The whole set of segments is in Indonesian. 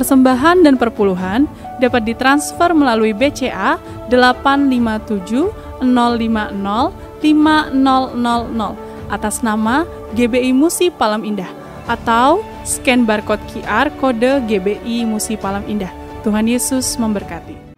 Persembahan dan perpuluhan dapat ditransfer melalui BCA 857 050 5000 atas nama GBI Musi Palam Indah atau scan barcode QR kode GBI Musi Palam Indah. Tuhan Yesus memberkati.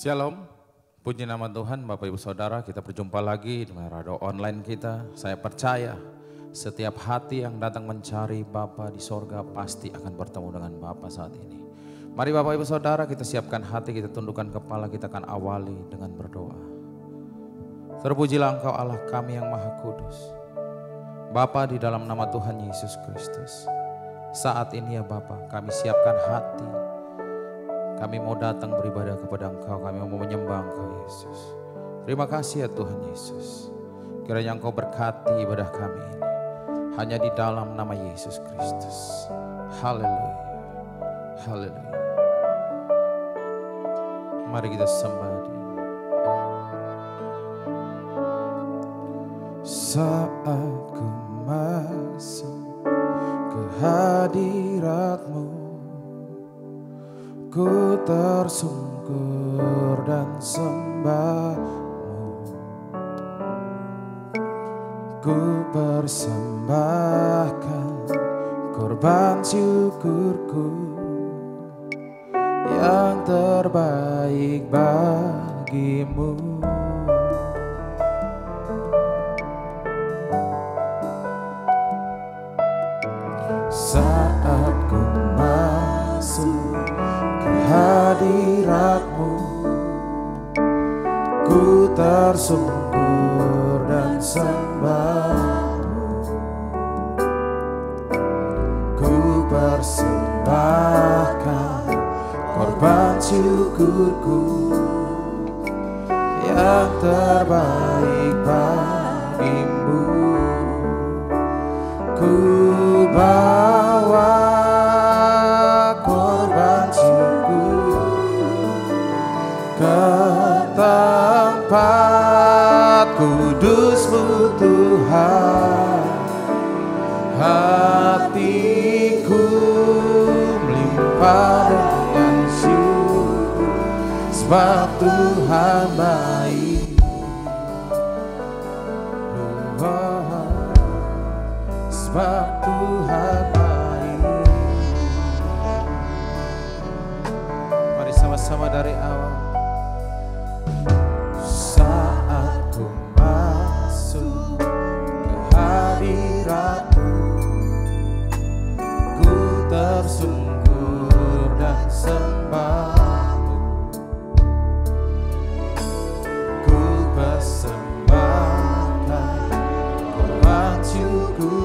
Shalom, puji nama Tuhan. Bapak Ibu Saudara, kita berjumpa lagi dengan radio online kita. Saya percaya setiap hati yang datang mencari Bapa di sorga pasti akan bertemu dengan Bapa saat ini. Mari Bapak Ibu Saudara, kita siapkan hati, kita tundukkan kepala, kita akan awali dengan berdoa. Terpujilah Engkau Allah kami yang Maha Kudus. Bapa, di dalam nama Tuhan Yesus Kristus, saat ini ya Bapa, kami siapkan hati. Kami mau datang beribadah kepada Engkau, kami mau menyembah Engkau Yesus. Terima kasih ya Tuhan Yesus. Kiranya Engkau berkati ibadah kami ini. Hanya di dalam nama Yesus Kristus. Haleluya. Haleluya. Mari kita sembah Dia. Saat ku masuk ke hadirat-Mu, ku tersungkur dan sembah-Mu. Ku persembahkan korban syukurku yang terbaik bagi-Mu. Saat ku masuk hadirat-Mu, ku tersungkur dan sembah-Mu. Ku persembahkan korban syukurku yang terbaik bagi-Mu. Ku bawa korban ke tempat kudus-Mu Tuhan. Hatiku melimpah dengan syukur, sebab Tuhan baik. Sebab Tuhan baik. Mari sama-sama dari awal. Saat ku masuk ke hadirat-Mu, ku tersungkur dan sembah-Mu. Ku persembahkan korban syukur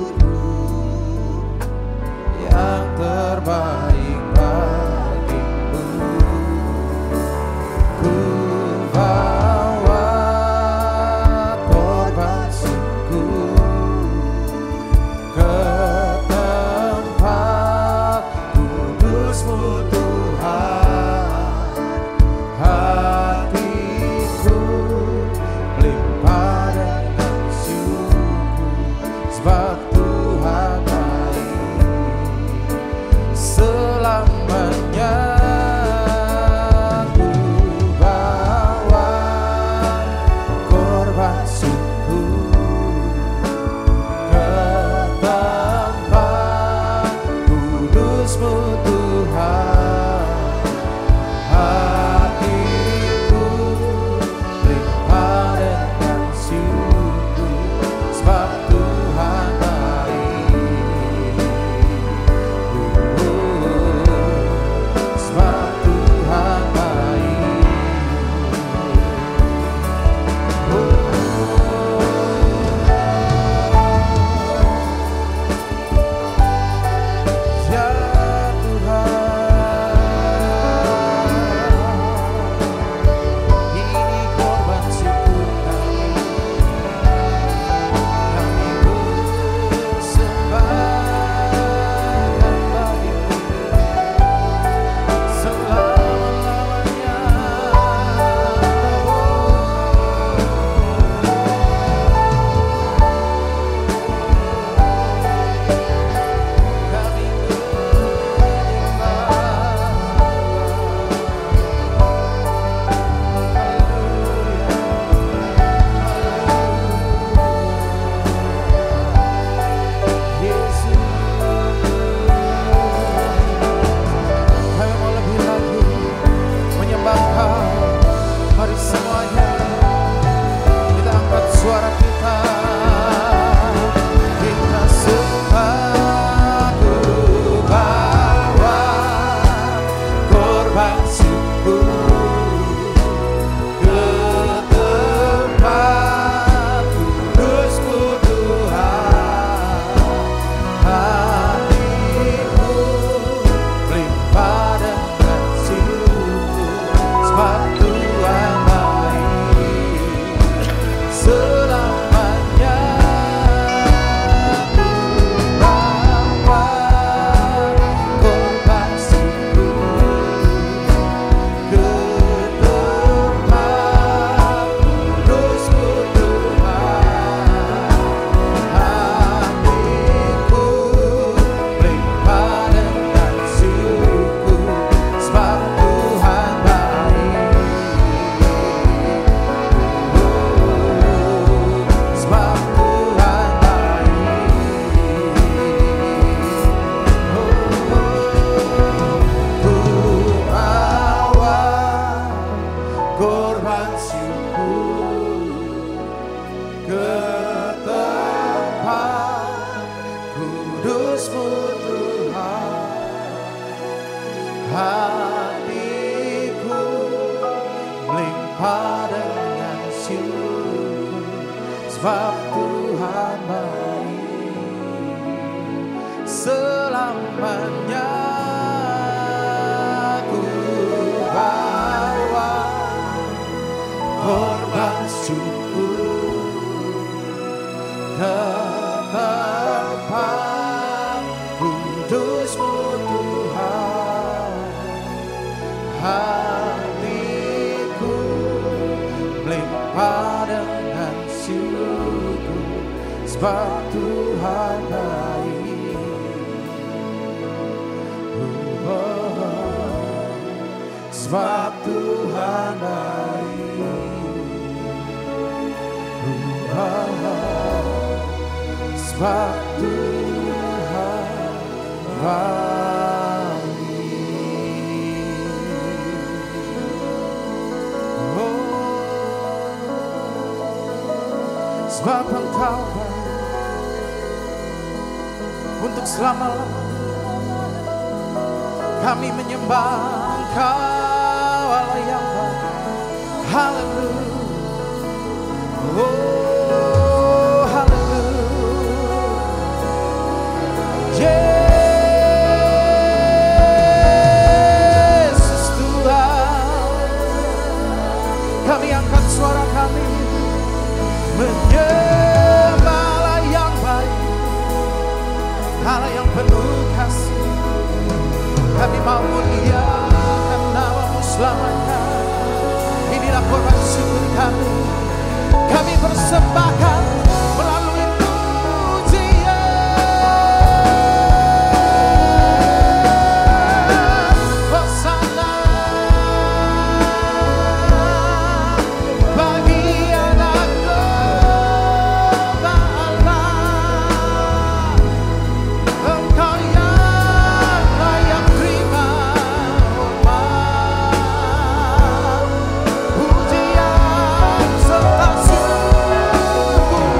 Tuhan baik, selamanya ku bawa korban syukur ke tempat kudus-Mu Tuhan. Hatiku melimpah dengan syukur, sebab Tuhan baik. Sebab Tuhan baik. Sebab Tuhan baik. Sebab Engkau baik untuk selama-lamanya. Kami menyembah Engkau, Allah yang baik. Haleluya. Oh, haleluya. Yesus Tuhan. Kami angkat suara kami menyembah Allah yang baik, Allah yang penuh kasih. Kami mau muliakan nama-Mu selamanya. Inilah korban syukur kami. Kami persembahkan melalui pujian. Hosana bagi anak domba Allah. Engkau yang layak terima hormat, pujian serta syukur.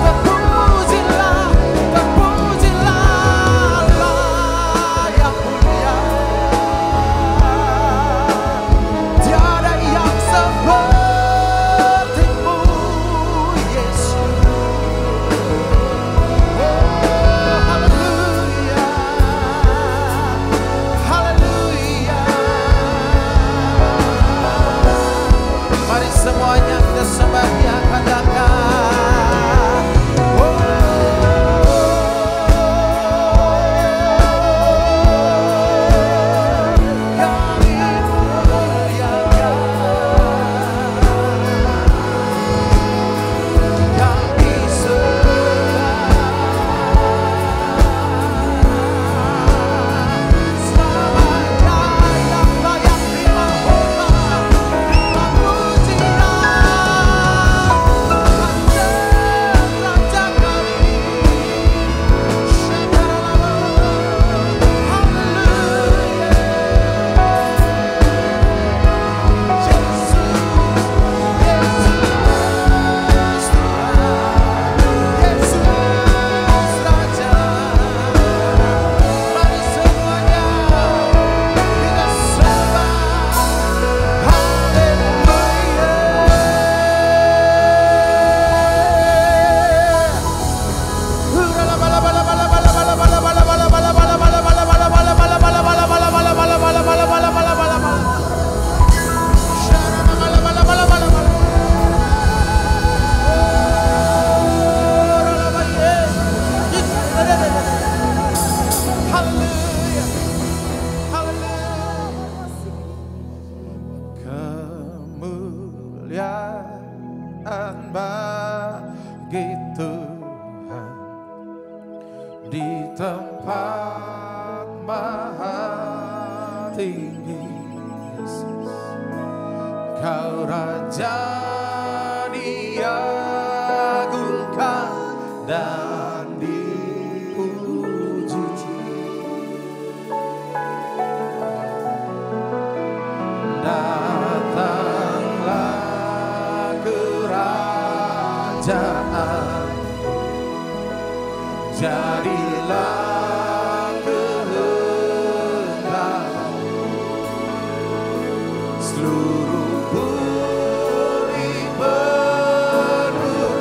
Terpujilah, terpujilah Allah yang mulia. Tiada yang seperti-Mu, Yesus. Oh, haleluya, haleluya. Mari semuanya kita sembah Dia, katakan. Oh, kami muliakan, kami sembah. Selamanya yang layak terima hormat, terima pujian. Raja kami, haleluya. Yesus, Yesus Tuhan, Yesus Raja. Mari semuanya kita sembah, haleluya. Haleluya, haleluya. Kemuliaan bagi Tuhan di tempat maha tinggi. Yesus, Kau Raja diagungkan dan dipuji. Datanglah kerajaan, jadilah kehendak-Mu. Seluruh bumi penuh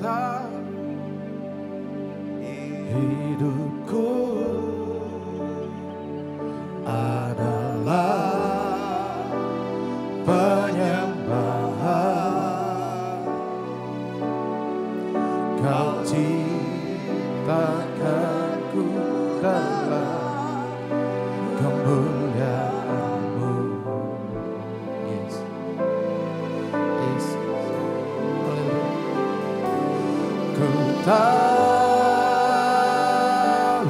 Kau hidupku adalah penyembahan. Kau ciptakanku dalam kemuliaan-Mu. Yes. Yes. Ku tahu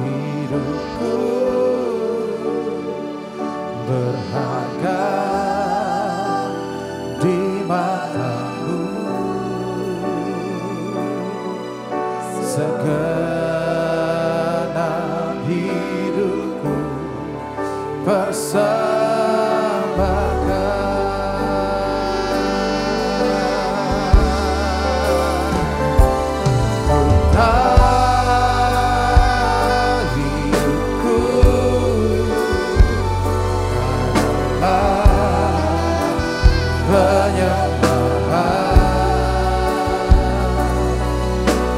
hidupku berharga di mata-Mu. Segenap hidupku persembahkan. Ku tahu hidupku adalah penyembahan.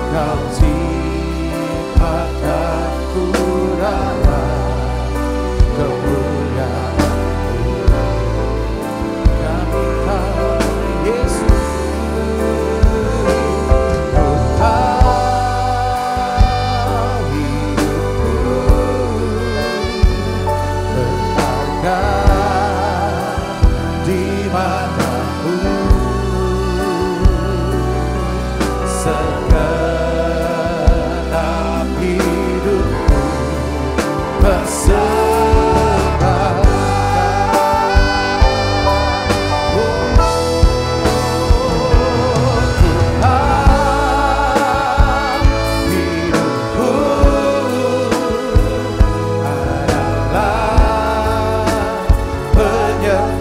Kau ciptakanku dalam kemuliaan-Mu. Kami tahu Yesus. Ku tahu hidupku berharga di mata-Mu. Segenap hidupku persembahkan. Ku tahu hidupku adalah penyembahan.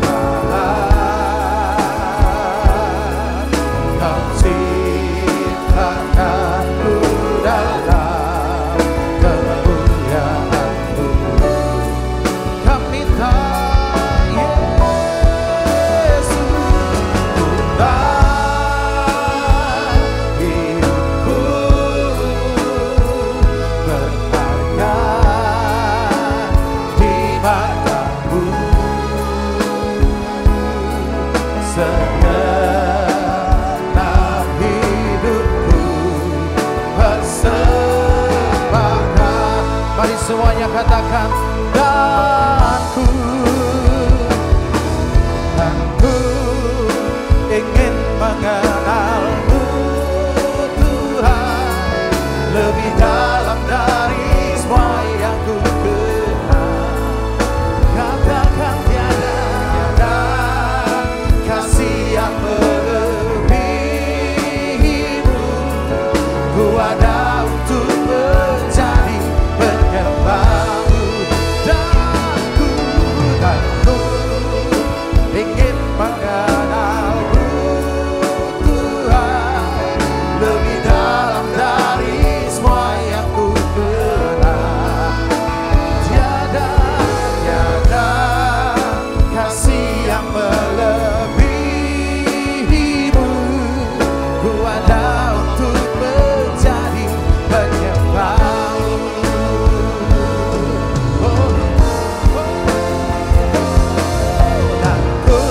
Kau ciptakanku dalam kemuliaan-Mu. Kami tahu Yesus. Ku tahu hidupku berharga di mata-Mu. Segenap hidupku persembahkan. Mari semuanya katakan, dan ku ingin mengenal-Mu Tuhan, lebih dalam dari semua yang ku kenal. Katakan tiada kasih yang melebihi-Mu. Ku ada untuk menjadi penyembah-Mu. Dan ku ingin mengenal-Mu Tuhan, lebih dalam dari semua yang ku kenal. Tiada kasih yang melebihi-Mu. Ku ada untuk menjadi penyembah-Mu. Dan ku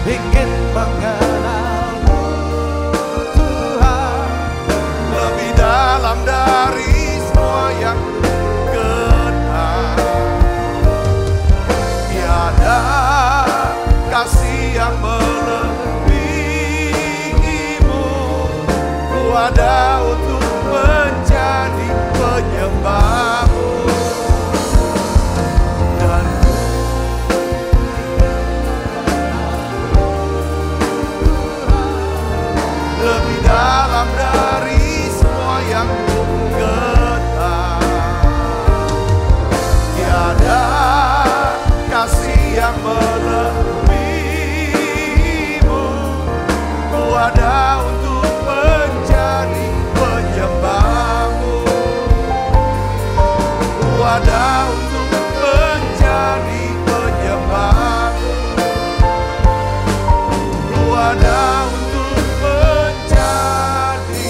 ingin mengenal-Mu Tuhan, lebih dalam dari semua yang kenal. Tiada kasih yang melebihi-Mu. Ku ada untuk menjadi penyembah-Mu. Dan lebih dalam dari semua yang ku kenal. Tiada kasih yang melebihi-Mu. Ku ada untuk menjadi penyembah-Mu. Ku ada untuk menjadi penyembah-Mu. Ku ada untuk menjadi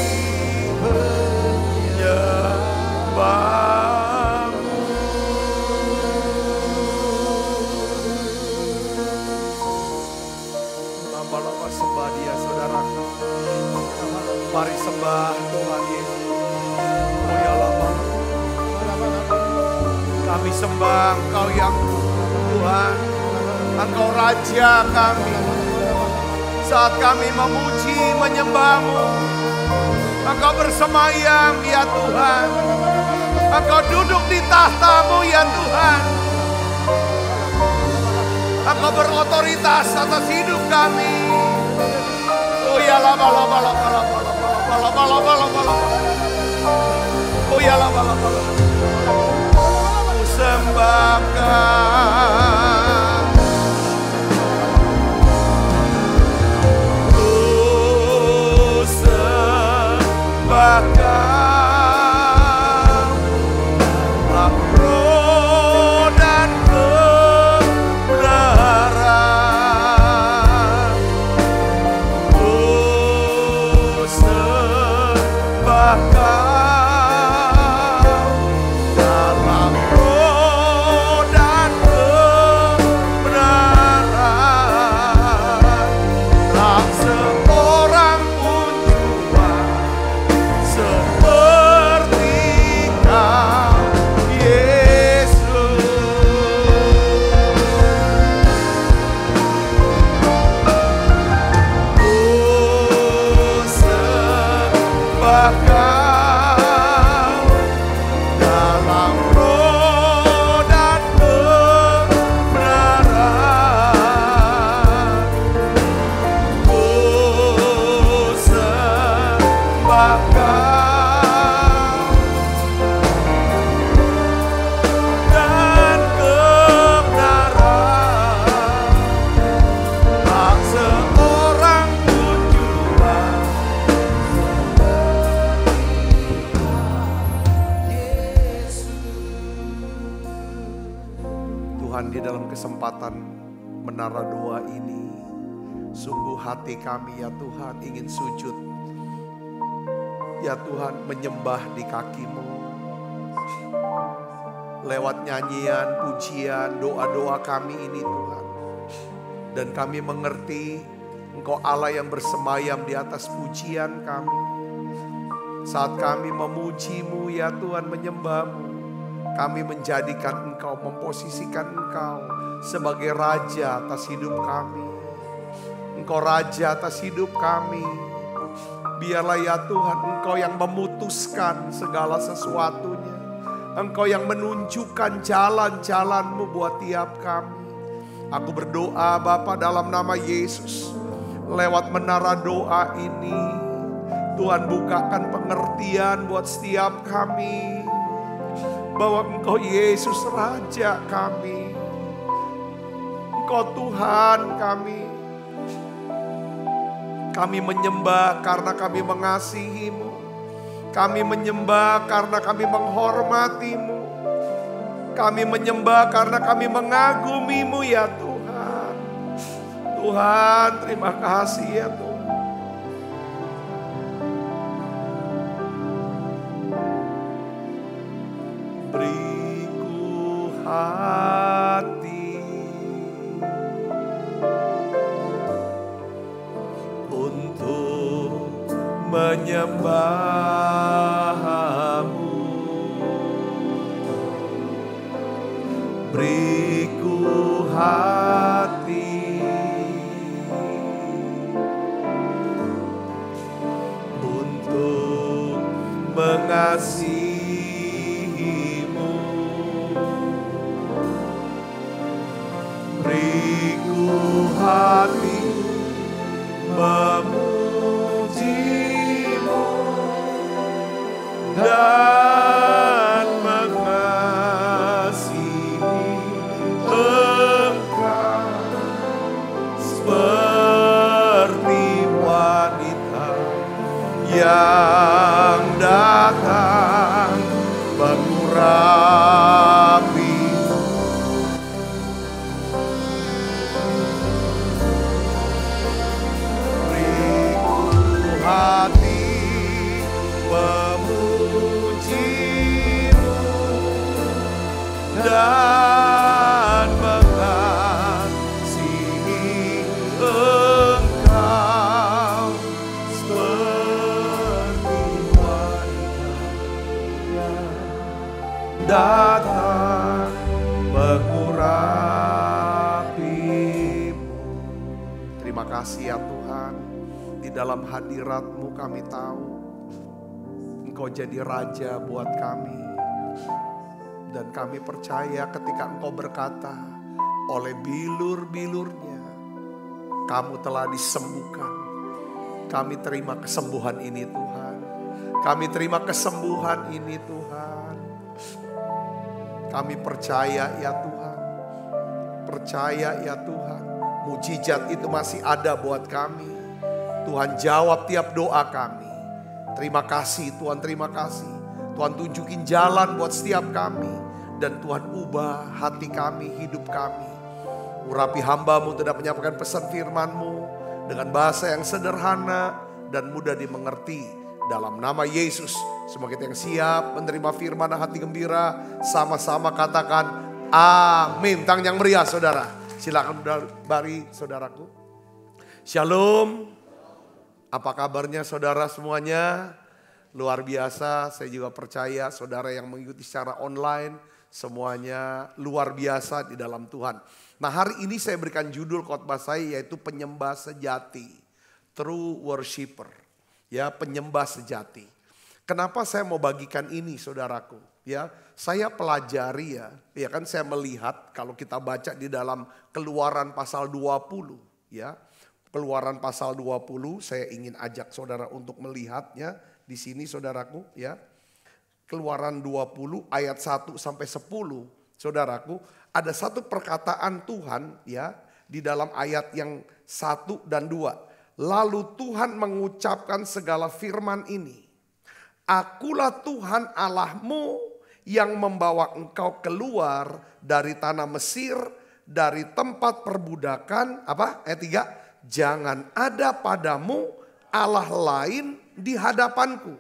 sembah Tuhan Yesus. Oh ya Lama. Kami sembah Engkau yang Tuhan. Engkau Raja kami. Saat kami memuji, menyembah-Mu, Engkau bersemayam ya Tuhan. Engkau duduk di tahta-Mu ya Tuhan. Engkau berotoritas atas hidup kami. Oh ya Lama. Oh ya Lama. Ku sembahkan, ku sembahkan roh dan kebenaran. Ku sembahkan kesempatan menara doa ini, sungguh hati kami ya Tuhan ingin sujud. Ya Tuhan, menyembah di kaki-Mu. Lewat nyanyian, pujian, doa-doa kami ini Tuhan. Dan kami mengerti Engkau Allah yang bersemayam di atas pujian kami. Saat kami memuji-Mu ya Tuhan, menyembah-Mu, kami menjadikan Engkau, memposisikan Engkau sebagai Raja atas hidup kami. Engkau Raja atas hidup kami. Biarlah ya Tuhan, Engkau yang memutuskan segala sesuatunya. Engkau yang menunjukkan jalan-jalan-Mu buat tiap kami. Aku berdoa Bapa dalam nama Yesus. Lewat menara doa ini, Tuhan bukakan pengertian buat setiap kami. Bahwa Engkau Yesus Raja kami. Engkau Tuhan kami. Kami menyembah karena kami mengasihi-Mu. Kami menyembah karena kami menghormati-Mu. Kami menyembah karena kami mengagumi-Mu ya Tuhan. Tuhan, terima kasih ya Tuhan. Beriku hati untuk menyembah-Mu. Beriku hati untuk mengasihi-Mu. Beriku hati memuji-Mu dan mengasihi Engkau seperti wanita yang datang mengurapi. Beriku hati memuji-Mu dan mengasihi Engkau seperti datang mengurapimu. Terima kasih ya Tuhan, di dalam hadirat-Mu kami tahu Engkau jadi Raja buat kami. Dan kami percaya ketika Engkau berkata, oleh bilur-bilurnya kamu telah disembuhkan. Kami terima kesembuhan ini Tuhan. Kami terima kesembuhan ini Tuhan. Kami percaya ya Tuhan. Percaya ya Tuhan. Mujizat itu masih ada buat kami. Tuhan jawab tiap doa kami. Terima kasih Tuhan, terima kasih. Tuhan tunjukin jalan buat setiap kami. Dan Tuhan ubah hati kami, hidup kami. Urapi hamba-Mu tidak menyampaikan pesan firman-Mu dengan bahasa yang sederhana dan mudah dimengerti. Dalam nama Yesus, semua kita yang siap menerima firman dan hati gembira, sama-sama katakan amin. Tangan yang meriah saudara. Silakan bari saudaraku. Shalom. Apa kabarnya saudara semuanya? Luar biasa, saya juga percaya saudara yang mengikuti secara online, semuanya luar biasa di dalam Tuhan. Nah, hari ini saya berikan judul khotbah saya yaitu penyembah sejati. True worshiper. Ya, penyembah sejati. Kenapa saya mau bagikan ini saudaraku? Ya, saya pelajari ya kan saya melihat kalau kita baca di dalam Keluaran pasal 20 ya. Keluaran pasal 20 saya ingin ajak saudara untuk melihatnya di sini saudaraku ya. Keluaran 20 ayat 1 sampai 10 saudaraku, ada satu perkataan Tuhan ya di dalam ayat yang 1 dan 2. Lalu Tuhan mengucapkan segala firman ini. Akulah Tuhan Allahmu yang membawa engkau keluar dari tanah Mesir, dari tempat perbudakan. Apa? Ayat 3. Jangan ada padamu Allah lain di hadapanku.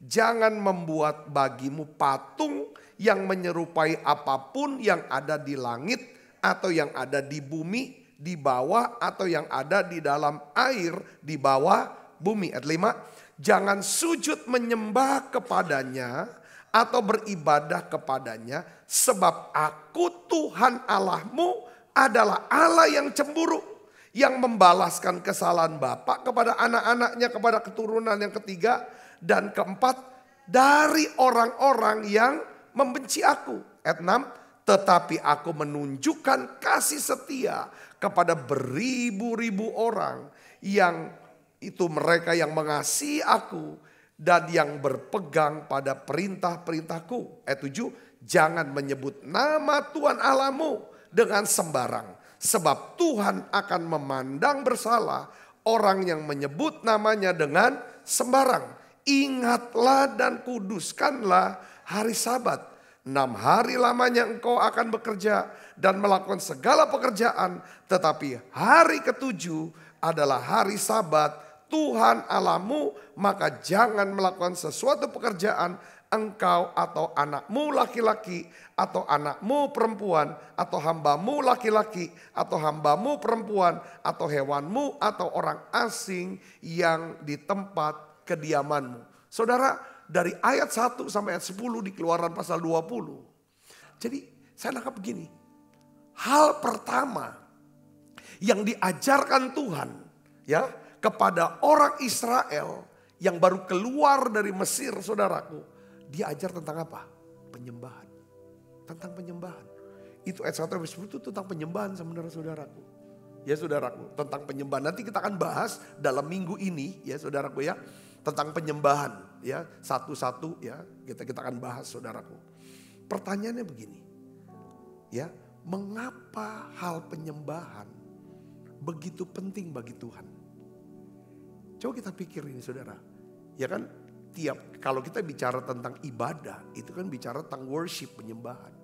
Jangan membuat bagimu patung yang menyerupai apapun yang ada di langit atau yang ada di bumi, di bawah atau yang ada di dalam air di bawah bumi. Ayat 5, jangan sujud menyembah kepadanya atau beribadah kepadanya, sebab aku Tuhan Allahmu adalah Allah yang cemburu, yang membalaskan kesalahan bapa kepada anak-anaknya, kepada keturunan yang ketiga dan keempat dari orang-orang yang membenci aku. Ayat 6, tetapi aku menunjukkan kasih setia kepada beribu-ribu orang yang itu mereka yang mengasihi aku dan yang berpegang pada perintah-perintahku. Ayat 7, jangan menyebut nama Tuhan Allahmu dengan sembarang, sebab Tuhan akan memandang bersalah orang yang menyebut namanya dengan sembarang. Ingatlah dan kuduskanlah hari Sabat. 6 hari lamanya engkau akan bekerja dan melakukan segala pekerjaan. Tetapi hari ke-7 adalah hari Sabat Tuhan Allahmu. Maka jangan melakukan sesuatu pekerjaan engkau atau anakmu laki-laki atau anakmu perempuan atau hambamu laki-laki atau hambamu perempuan atau hewanmu atau orang asing yang di tempat kediamanmu. Saudara, dari ayat 1 sampai ayat 10 di Keluaran pasal 20. Jadi saya nangkap begini. Hal pertama yang diajarkan Tuhan ya kepada orang Israel yang baru keluar dari Mesir, saudaraku. Dia ajar tentang apa? Penyembahan. Tentang penyembahan. Itu ayat 1 sampai 10 itu tentang penyembahan saudara-saudaraku. Ya saudaraku, tentang penyembahan. Nanti kita akan bahas dalam minggu ini ya saudaraku ya. Tentang penyembahan ya, satu-satu ya kita akan bahas saudaraku. Pertanyaannya begini, ya mengapa hal penyembahan begitu penting bagi Tuhan? Coba kita pikir ini saudara, ya kan kalau kita bicara tentang ibadah itu kan bicara tentang worship, penyembahan.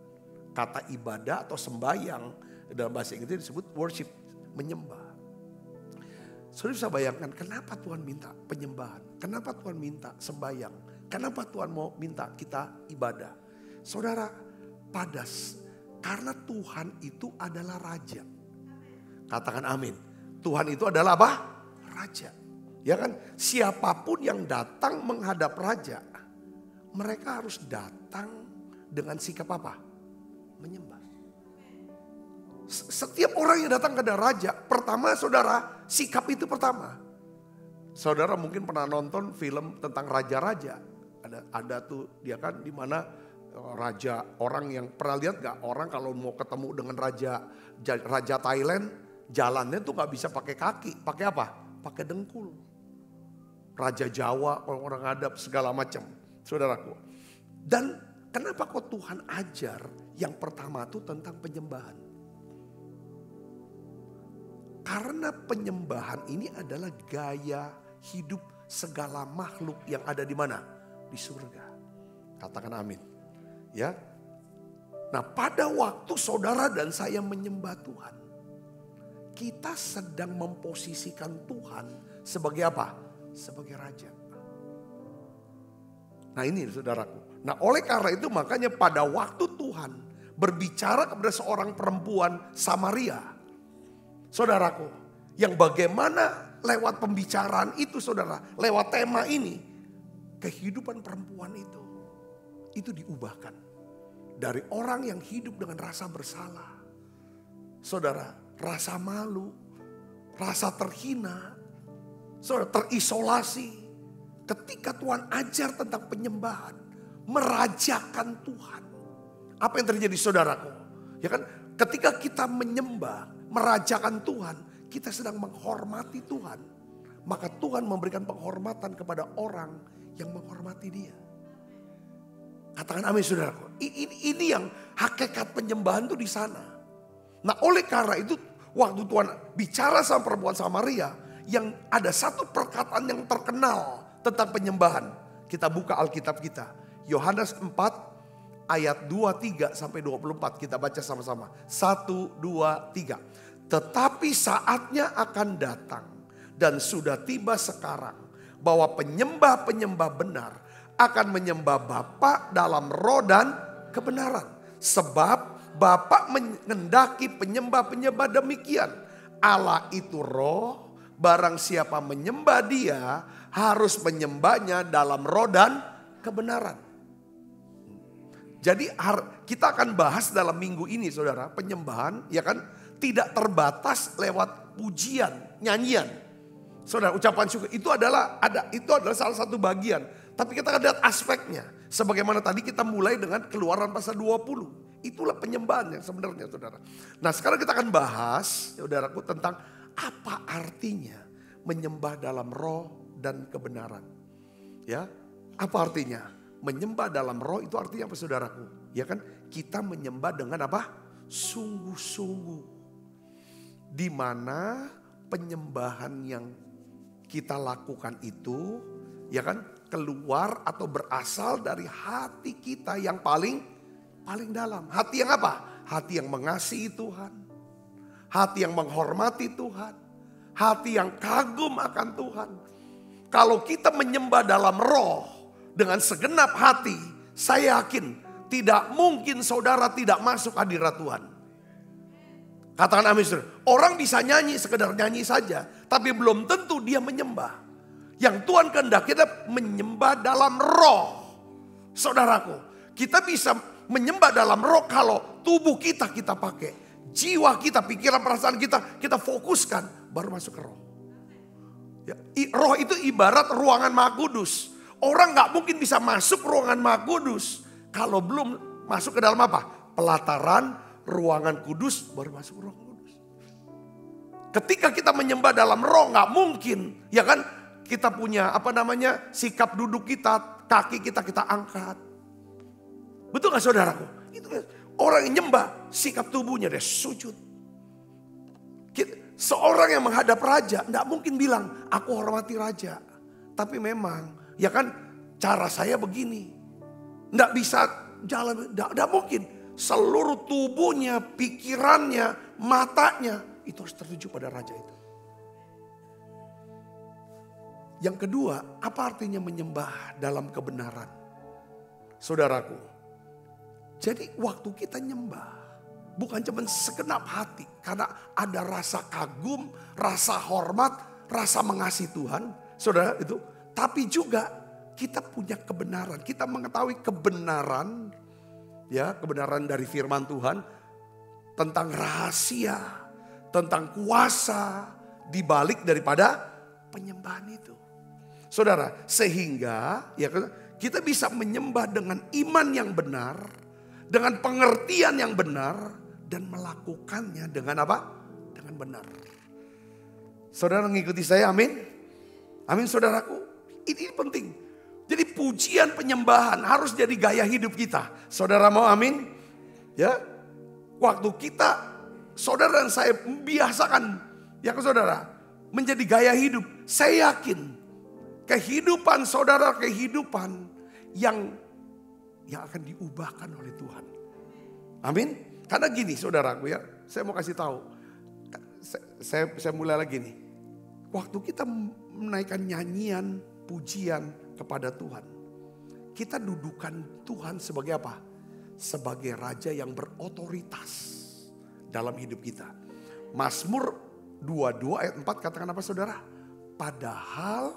Kata ibadah atau sembahyang dalam bahasa Inggris disebut worship, menyembah. Saudara bisa bayangkan kenapa Tuhan minta penyembahan, kenapa Tuhan minta sembahyang, kenapa Tuhan mau minta kita ibadah. Saudara, karena Tuhan itu adalah Raja. Katakan amin. Tuhan itu adalah apa? Raja. Ya kan, siapapun yang datang menghadap Raja, mereka harus datang dengan sikap apa? Menyembah. Setiap orang yang datang ke raja, pertama saudara, sikap itu pertama. Saudara mungkin pernah nonton film tentang raja-raja. Ada tuh dia kan di mana raja, orang yang pernah lihat gak? Orang kalau mau ketemu dengan raja Thailand, jalannya tuh gak bisa pakai kaki. Pakai apa? Pakai dengkul. Raja Jawa, orang adab segala macam. Saudaraku. Dan kenapa kok Tuhan ajar yang pertama tuh tentang penyembahan? Karena penyembahan ini adalah gaya hidup segala makhluk yang ada di mana? Di surga. Katakan amin. Ya. Nah, pada waktu saudara dan saya menyembah Tuhan, kita sedang memposisikan Tuhan sebagai apa? Sebagai raja. Nah, ini saudaraku. Nah, oleh karena itu makanya pada waktu Tuhan berbicara kepada seorang perempuan Samaria, saudaraku, yang bagaimana lewat pembicaraan itu saudara, lewat tema ini, kehidupan perempuan itu diubahkan. Dari orang yang hidup dengan rasa bersalah, saudara, rasa malu, rasa terhina, saudara, terisolasi. Ketika Tuhan ajar tentang penyembahan, merajakan Tuhan. Apa yang terjadi saudaraku? Ya kan, ketika kita menyembah, merajakan Tuhan, kita sedang menghormati Tuhan. Maka Tuhan memberikan penghormatan kepada orang yang menghormati Dia. Katakan amin saudaraku. Ini yang hakikat penyembahan itu di sana. Nah, oleh karena itu waktu Tuhan bicara sama perempuan Samaria, yang ada satu perkataan yang terkenal tentang penyembahan. Kita buka Alkitab kita. Yohanes 4 ayat 23 sampai 24 kita baca sama-sama. 1, 2, 3. Tetapi saatnya akan datang dan sudah tiba sekarang bahwa penyembah-penyembah benar akan menyembah Bapa dalam roh dan kebenaran. Sebab Bapa mengendaki penyembah-penyembah demikian. Allah itu roh, barang siapa menyembah Dia harus menyembahnya dalam roh dan kebenaran. Jadi kita akan bahas dalam minggu ini saudara, penyembahan ya kan tidak terbatas lewat pujian, nyanyian. Saudara, ucapan syukur itu adalah salah satu bagian, tapi kita akan lihat aspeknya. Sebagaimana tadi kita mulai dengan Keluaran pasal 20. Itulah penyembahan yang sebenarnya saudara. Nah, sekarang kita akan bahas saudaraku tentang apa artinya menyembah dalam roh dan kebenaran. Ya, apa artinya? Menyembah dalam roh itu artinya apa saudaraku? Ya kan, kita menyembah dengan apa? Sungguh-sungguh. Di mana penyembahan yang kita lakukan itu, ya kan, keluar atau berasal dari hati kita yang paling dalam. Hati yang apa? Hati yang mengasihi Tuhan. Hati yang menghormati Tuhan. Hati yang kagum akan Tuhan. Kalau kita menyembah dalam roh dengan segenap hati, saya yakin tidak mungkin saudara tidak masuk hadirat Tuhan. Katakan amin saudara. Orang bisa nyanyi, sekedar nyanyi saja, tapi belum tentu dia menyembah. Yang Tuhan kehendaki kita menyembah dalam roh. Saudaraku, kita bisa menyembah dalam roh kalau tubuh kita pakai. Jiwa kita, pikiran, perasaan kita fokuskan, baru masuk ke roh. Ya, roh itu ibarat ruangan Maha Kudus. Orang gak mungkin bisa masuk ruangan Maha Kudus kalau belum masuk ke dalam apa? Pelataran ruangan kudus, baru masuk ruang kudus. Ketika kita menyembah dalam roh gak mungkin, ya kan? Kita punya sikap duduk kita, kaki kita angkat. Betul gak saudaraku? Itu orang yang nyembah, sikap tubuhnya dia sujud. Seorang yang menghadap raja tidak mungkin bilang aku hormati raja. Tapi memang ya kan cara saya begini. Tidak bisa jalan, tidak mungkin. Seluruh tubuhnya, pikirannya, matanya itu harus tertuju pada raja itu. Yang kedua, apa artinya menyembah dalam kebenaran? Saudaraku, jadi waktu kita nyembah, bukan cuma segenap hati. Karena ada rasa kagum, rasa hormat, rasa mengasihi Tuhan. Saudara itu. Tapi juga kita punya kebenaran. Kita mengetahui kebenaran. ya, kebenaran dari firman Tuhan tentang rahasia, tentang kuasa di balik daripada penyembahan itu. Saudara, sehingga ya kita bisa menyembah dengan iman yang benar, dengan pengertian yang benar, dan melakukannya dengan apa? Dengan benar. Saudara mengikuti saya, amin? Amin saudaraku, ini penting. Jadi pujian penyembahan harus jadi gaya hidup kita. Saudara mau amin? Ya, waktu kita, saudara dan saya biasakan, ya saudara, menjadi gaya hidup. Saya yakin kehidupan saudara, kehidupan yang akan diubahkan oleh Tuhan. Amin. Karena gini saudaraku ya, saya mau kasih tahu. Saya mulai lagi nih. Waktu kita menaikkan nyanyian, pujian kepada Tuhan, kita dudukan Tuhan sebagai apa? Sebagai raja yang berotoritas dalam hidup kita. Mazmur 22 ayat 4 katakan apa saudara? Padahal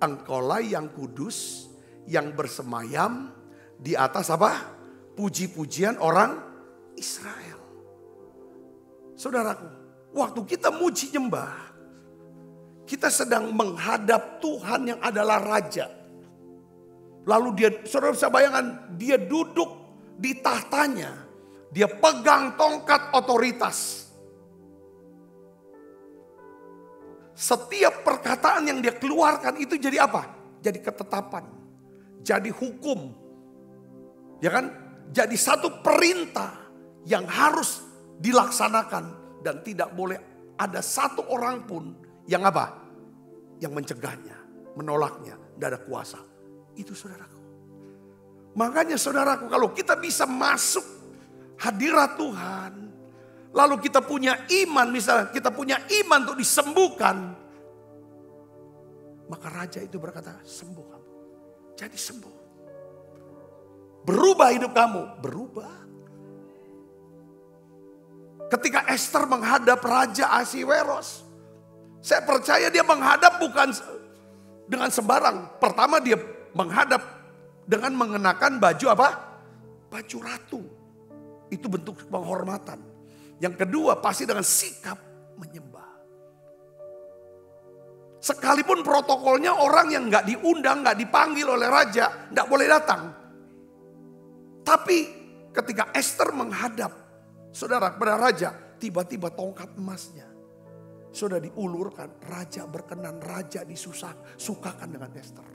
engkaulah yang kudus, yang bersemayam di atas apa? Puji-pujian orang Israel. Saudaraku, waktu kita muji nyembah, kita sedang menghadap Tuhan yang adalah Raja. Lalu dia, saudara bisa bayangkan, dia duduk di tahtanya. Dia pegang tongkat otoritas. Setiap perkataan yang dia keluarkan itu jadi apa? Jadi ketetapan. Jadi hukum. Ya kan? Jadi satu perintah yang harus dilaksanakan. Dan tidak boleh ada satu orang pun yang apa? Yang mencegahnya, menolaknya, tidak ada kuasa. Itu saudaraku. Makanya saudaraku, kalau kita bisa masuk hadirat Tuhan, lalu kita punya iman, misalnya kita punya iman untuk disembuhkan, maka raja itu berkata, sembuh kamu. Jadi sembuh. Berubah hidup kamu, berubah. Ketika Esther menghadap Raja Ahasweros, saya percaya dia menghadap bukan dengan sembarang. Pertama dia menghadap dengan mengenakan baju apa? Baju ratu. Itu bentuk penghormatan. Yang kedua pasti dengan sikap menyembah. Sekalipun protokolnya orang yang gak diundang, gak dipanggil oleh raja, gak boleh datang. Tapi ketika Esther menghadap saudara kepada raja, tiba-tiba tongkat emasnya sudah diulurkan, raja berkenan, raja disukakan dengan Esther.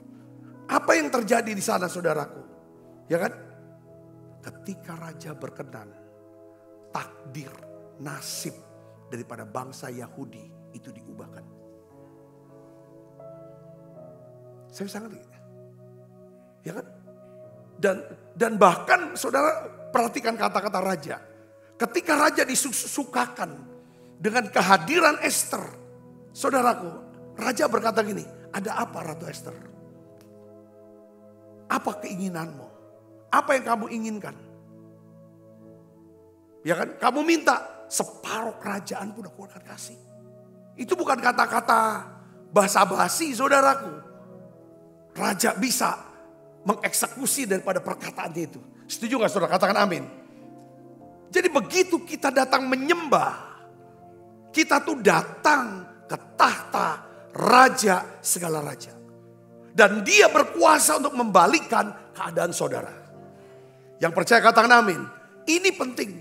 Apa yang terjadi di sana saudaraku? Ya kan? Ketika raja berkenan, takdir, nasib daripada bangsa Yahudi itu diubahkan. Saya bisa ngerti. Ya kan? Dan bahkan saudara perhatikan kata-kata raja. Ketika raja disukakan dengan kehadiran Esther, saudaraku, raja berkata gini, ada apa Ratu Esther? Apa keinginanmu? Apa yang kamu inginkan? Ya kan, kamu minta separuh kerajaan pun aku akan kasih. Itu bukan kata-kata basa-basi saudaraku. Raja bisa mengeksekusi daripada perkataannya itu. Setuju gak saudara? Katakan amin. Jadi begitu kita datang menyembah, kita tuh datang ke tahta raja segala raja. Dan dia berkuasa untuk membalikkan keadaan saudara. Yang percaya katakan amin. Ini penting.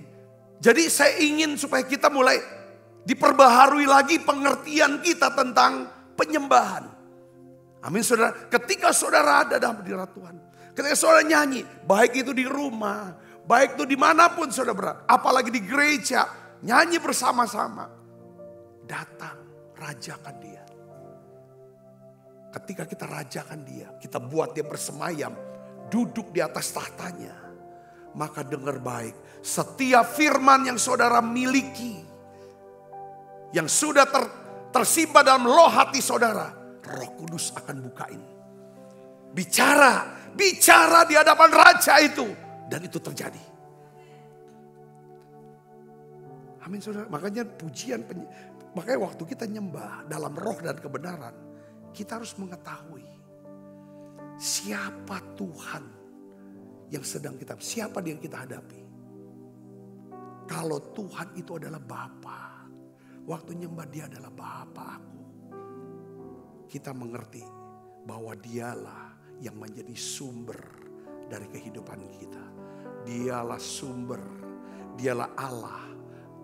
Jadi saya ingin supaya kita mulai diperbaharui lagi pengertian kita tentang penyembahan. Amin saudara. Ketika saudara ada dalam hadirat Tuhan. Ketika saudara nyanyi. Baik itu di rumah. Baik itu dimanapun saudara berada. Apalagi di gereja. Nyanyi bersama-sama. Datang, rajakan dia. Ketika kita rajakan dia, kita buat dia bersemayam, duduk di atas tahtanya, maka dengar baik, setiap firman yang saudara miliki, yang sudah tersimpan dalam loh hati saudara, Roh Kudus akan bukain. Bicara di hadapan raja itu, dan itu terjadi. Amin saudara. Makanya makanya waktu kita nyembah dalam roh dan kebenaran, kita harus mengetahui siapa Tuhan yang sedang siapa dia yang kita hadapi? Kalau Tuhan itu adalah Bapa, waktu nyembah dia adalah Bapa aku. Kita mengerti bahwa dialah yang menjadi sumber dari kehidupan kita. Dialah sumber, dialah Allah,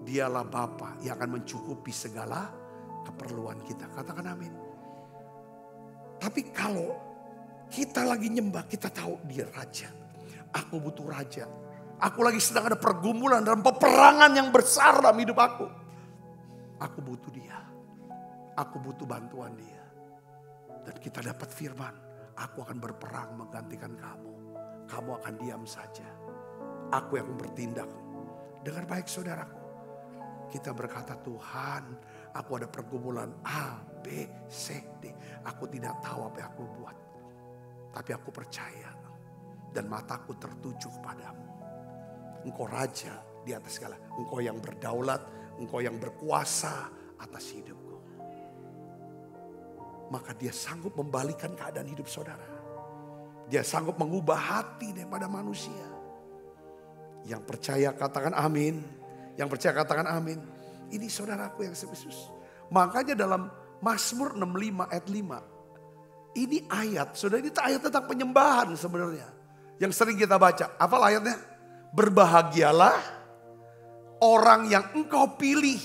dialah Bapa yang akan mencukupi segala keperluan kita. Katakan amin. Tapi kalau kita lagi nyembah, kita tahu dia raja. Aku butuh raja. Aku lagi sedang ada pergumulan dalam peperangan yang besar dalam hidup aku. Aku butuh dia. Aku butuh bantuan dia. Dan kita dapat firman. Aku akan berperang menggantikan kamu. Kamu akan diam saja. Aku yang bertindak. Dengan baik saudaraku. Kita berkata, Tuhan, aku ada pergumulan A, B, C, D. Aku tidak tahu apa yang aku buat. Tapi aku percaya. Dan mataku tertuju kepadamu. Engkau raja di atas segala. Engkau yang berdaulat. Engkau yang berkuasa atas hidupku. Maka dia sanggup membalikan keadaan hidup saudara. Dia sanggup mengubah hati daripada manusia. Yang percaya katakan amin. Yang percaya katakan amin. Ini saudaraku yang sebesar. Makanya dalam Mazmur 65 ayat 5. Ini ayat, saudara, ini ayat tentang penyembahan sebenarnya. Yang sering kita baca. Apa ayatnya? Berbahagialah orang yang engkau pilih.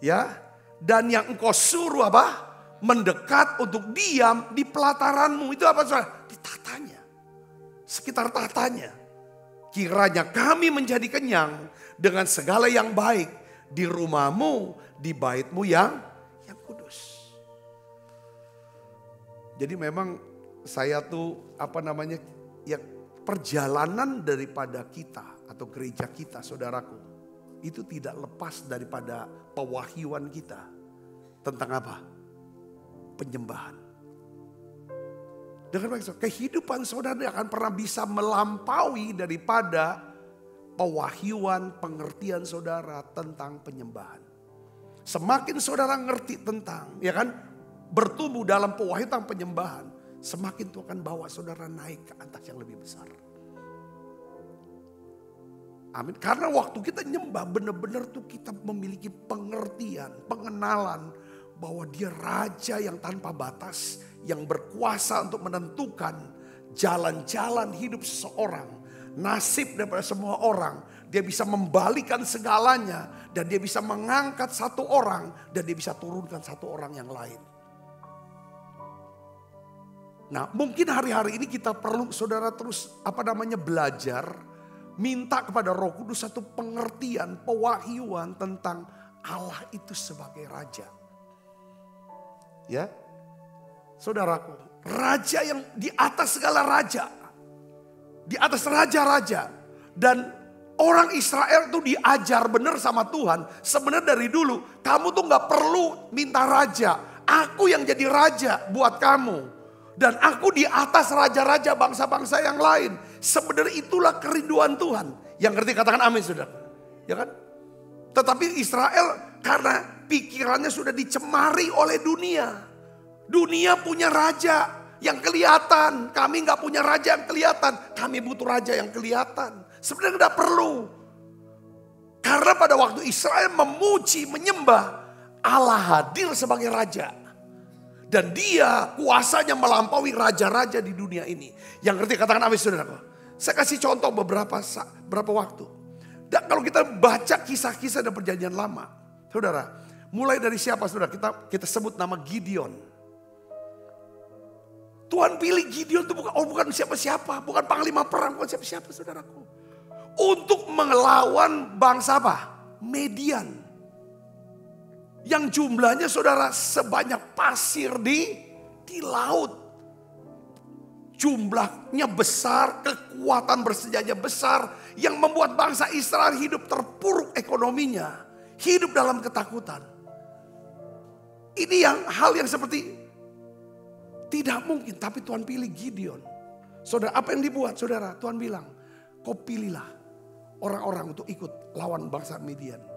Ya. Dan yang engkau suruh apa? Mendekat untuk diam di pelataranmu. Itu apa saudara? Di tatanya. Sekitar tatanya. Kiranya kami menjadi kenyang dengan segala yang baik. Di rumahmu, di baitmu yang kudus. Jadi memang saya tuh yang perjalanan daripada kita atau gereja kita saudaraku. Itu tidak lepas daripada pewahyuan kita. Tentang apa? Penyembahan. Dengan baik, kehidupan saudara akan pernah bisa melampaui daripada pewahyuan, pengertian saudara tentang penyembahan. Semakin saudara ngerti tentang, ya kan, bertumbuh dalam pewahyuan tentang penyembahan, semakin Tuhan akan bawa saudara naik ke atas yang lebih besar. Amin. Karena waktu kita nyembah benar-benar tuh kita memiliki pengertian, pengenalan bahwa dia raja yang tanpa batas, yang berkuasa untuk menentukan jalan-jalan hidup seseorang, nasib daripada semua orang. Dia bisa membalikan segalanya dan dia bisa mengangkat satu orang dan dia bisa turunkan satu orang yang lain. Nah, mungkin hari-hari ini kita perlu saudara terus belajar, minta kepada Roh Kudus satu pengertian, pewahyuan tentang Allah itu sebagai raja. Ya, saudaraku, raja yang di atas segala raja, di atas raja-raja. Dan orang Israel tuh diajar benar sama Tuhan. Sebenarnya dari dulu, kamu tuh gak perlu minta raja. Aku yang jadi raja buat kamu. Dan aku di atas raja-raja bangsa-bangsa yang lain. Sebenarnya itulah kerinduan Tuhan. Yang ngerti katakan amin saudara. Ya kan? Tetapi Israel karena pikirannya sudah dicemari oleh dunia. Dunia punya raja yang kelihatan. Kami gak punya raja yang kelihatan. Kami butuh raja yang kelihatan. Sebenarnya gak perlu. Karena pada waktu Israel memuji, menyembah, Allah hadir sebagai raja. Dan dia kuasanya melampaui raja-raja di dunia ini. Yang ngerti katakan amin saudara. Saya kasih contoh beberapa waktu. Dan kalau kita baca kisah-kisah dan perjanjian lama. Saudara, mulai dari siapa saudara? Kita sebut nama Gideon. Tuhan pilih Gideon itu bukan siapa-siapa. Bukan panglima perang, bukan siapa-siapa saudaraku. Untuk melawan bangsa apa? Median. Yang jumlahnya saudara sebanyak pasir di laut. Jumlahnya besar, kekuatan bersenjata besar. Yang membuat bangsa Israel hidup terpuruk ekonominya. Hidup dalam ketakutan. Ini hal yang seperti tidak mungkin. Tapi Tuhan pilih Gideon. Saudara, apa yang dibuat saudara? Tuhan bilang, kau pilihlah orang-orang untuk ikut lawan bangsa Midian.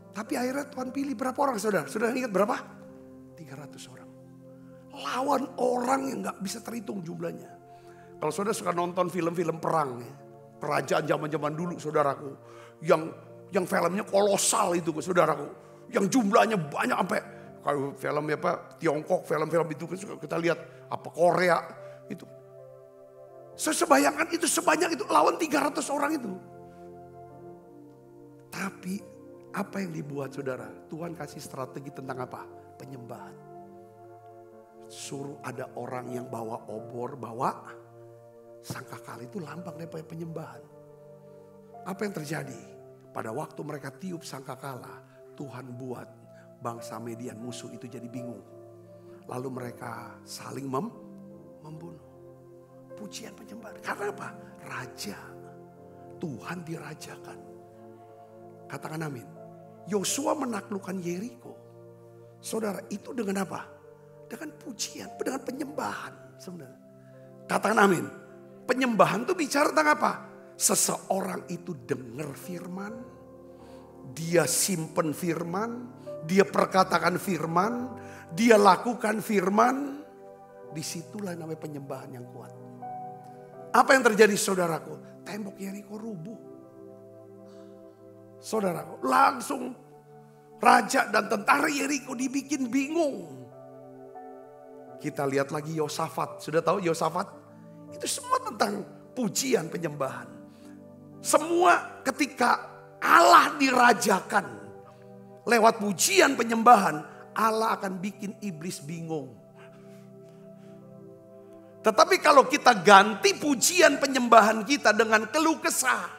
Tapi akhirnya Tuhan pilih berapa orang saudara? Saudara ingat berapa? 300 orang. Lawan orang yang gak bisa terhitung jumlahnya. Kalau saudara suka nonton film-film perang, ya, kerajaan zaman-zaman dulu saudaraku, yang filmnya kolosal itu saudaraku, yang jumlahnya banyak sampai kalau film Tiongkok, film-film itu kita lihat apa Korea itu. Saya bayangkan itu sebanyak itu lawan 300 orang itu. Tapi apa yang dibuat saudara? Tuhan kasih strategi tentang apa? Penyembahan. Suruh ada orang yang bawa obor, bawa sangkakala, itu lambang daripada penyembahan. Apa yang terjadi? Pada waktu mereka tiup sangkakala, Tuhan buat bangsa Median musuh itu jadi bingung. Lalu mereka saling membunuh. Pujian penyembahan. Karena apa? Raja. Tuhan dirajakan. Katakan amin. Yosua menaklukkan Yeriko. Saudara, itu dengan apa? Dengan pujian, dengan penyembahan sebenarnya. Katakan amin. Penyembahan itu bicara tentang apa? Seseorang itu dengar firman, dia simpen firman, dia perkatakan firman, dia lakukan firman. Disitulah namanya penyembahan yang kuat. Apa yang terjadi saudaraku? Tembok Yeriko rubuh. Saudaraku, langsung raja dan tentara Yeriko dibikin bingung. Kita lihat lagi Yosafat. Sudah tahu Yosafat? Itu semua tentang pujian penyembahan. Semua ketika Allah dirajakan lewat pujian penyembahan, Allah akan bikin iblis bingung. Tetapi kalau kita ganti pujian penyembahan kita dengan keluh kesah,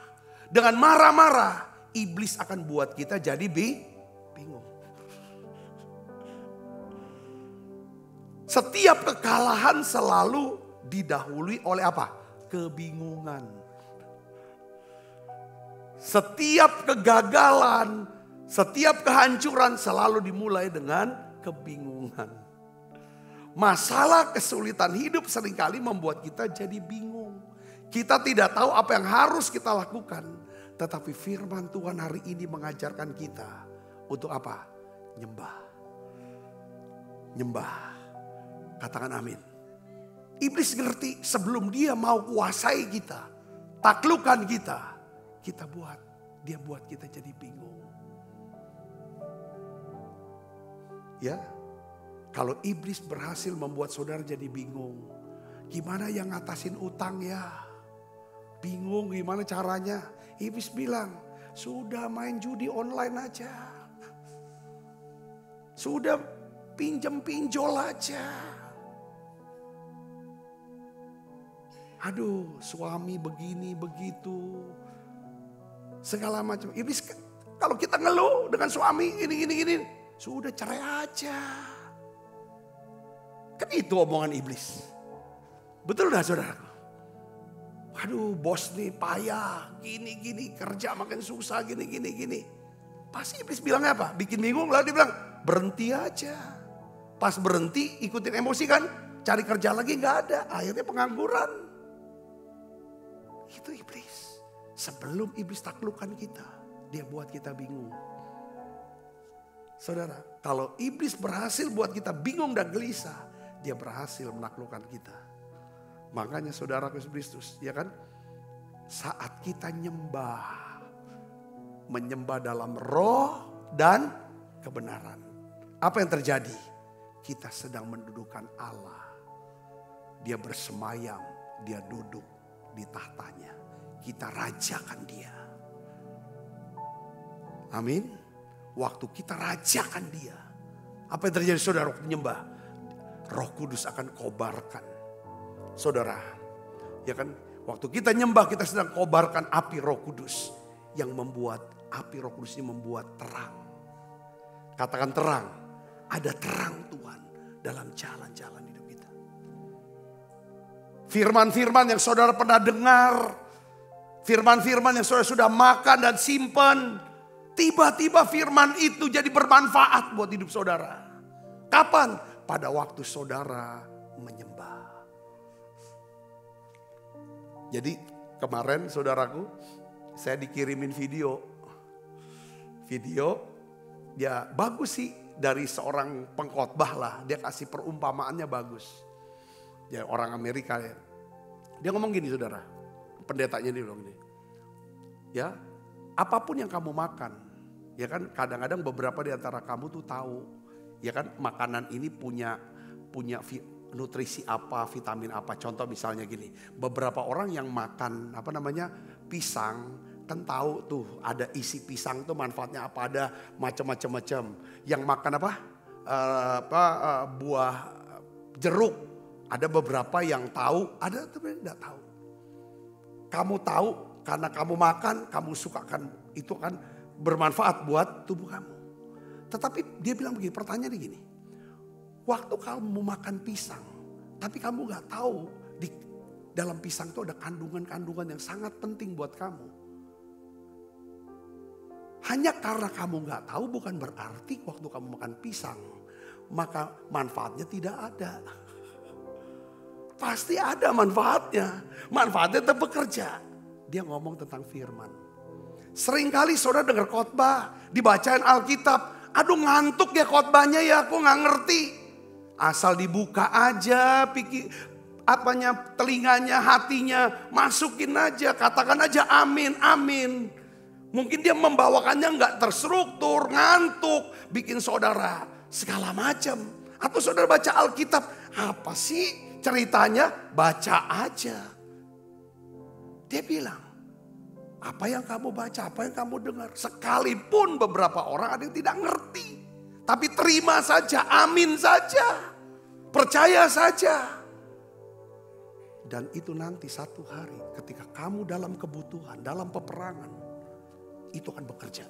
dengan marah-marah, iblis akan buat kita jadi bingung. Setiap kekalahan selalu didahului oleh apa? Kebingungan. Setiap kegagalan, setiap kehancuran selalu dimulai dengan kebingungan. Masalah kesulitan hidup seringkali membuat kita jadi bingung. Kita tidak tahu apa yang harus kita lakukan. Tetapi firman Tuhan hari ini mengajarkan kita untuk apa? Nyembah. Nyembah. Katakan amin. Iblis ngerti sebelum dia mau kuasai kita, taklukkan kita dia buat kita jadi bingung. Ya, kalau iblis berhasil membuat saudara jadi bingung, gimana yang ngatasin utang ya? Bingung gimana caranya? Iblis bilang, sudah main judi online aja. Sudah pinjol aja. Aduh, suami begini begitu, segala macam. Iblis, kalau kita ngeluh dengan suami ini, sudah cerai aja. Kan itu omongan iblis. Betul dah saudara? Aduh, bos nih payah, gini, kerja makin susah, gini. Pasti iblis bilang apa? Bikin bingung, lalu dia bilang berhenti aja. Pas berhenti, ikutin emosi kan, cari kerja lagi nggak ada, akhirnya pengangguran. Itu iblis. Sebelum iblis taklukkan kita, dia buat kita bingung. Saudara, kalau iblis berhasil buat kita bingung dan gelisah, dia berhasil menaklukkan kita. Makanya saudara Kristus, ya kan? Saat kita menyembah dalam roh dan kebenaran. Apa yang terjadi? Kita sedang mendudukan Allah. Dia bersemayam, dia duduk di tahtanya. Kita rajakan dia. Amin. Waktu kita rajakan dia, apa yang terjadi saudara penyembah? Roh Kudus akan kobarkan. Saudara, ya kan? Waktu kita nyembah kita sedang kobarkan api Roh Kudus. Yang membuat api Roh Kudus ini membuat terang. Katakan terang. Ada terang Tuhan dalam jalan-jalan hidup kita. Firman-firman yang saudara pernah dengar. Firman-firman yang saudara sudah makan dan simpan. Tiba-tiba firman itu jadi bermanfaat buat hidup saudara. Kapan? Pada waktu saudara menyembah. Jadi kemarin saudaraku, saya dikirimin video. Video ya bagus sih dari seorang pengkhotbah lah. Dia kasih perumpamaannya bagus. Ya orang Amerika ya. Dia ngomong gini saudara, pendetanya dia bilang gini. Ya, apapun yang kamu makan, ya kan kadang-kadang beberapa di antara kamu tuh tahu, ya kan makanan ini punya nutrisi apa, vitamin apa. Contoh misalnya gini, beberapa orang yang makan pisang, kan tahu tuh ada isi pisang tuh manfaatnya apa, ada macam-macam. Yang makan buah jeruk, ada beberapa yang tahu, ada tapi tidak tahu. Kamu tahu karena kamu makan, kamu suka kan, itu kan bermanfaat buat tubuh kamu. Tetapi dia bilang begini, pertanyaannya gini. Waktu kamu makan pisang, tapi kamu gak tahu di dalam pisang itu ada kandungan-kandungan yang sangat penting buat kamu. Hanya karena kamu gak tahu bukan berarti waktu kamu makan pisang, maka manfaatnya tidak ada. Pasti ada manfaatnya. Manfaatnya tetap bekerja. Dia ngomong tentang firman. Seringkali saudara dengar khotbah, dibacain Alkitab. Aduh ngantuk ya khotbahnya ya, aku gak ngerti. Asal dibuka aja telinganya, hatinya, masukin aja, katakan aja amin, amin. Mungkin dia membawakannya gak terstruktur, ngantuk, bikin saudara segala macam. Atau saudara baca Alkitab, apa sih ceritanya? Baca aja. Dia bilang, apa yang kamu baca, apa yang kamu dengar. Sekalipun beberapa orang ada yang tidak ngerti. Tapi terima saja, amin saja. Percaya saja. Dan itu nanti satu hari ketika kamu dalam kebutuhan, dalam peperangan, itu akan bekerja.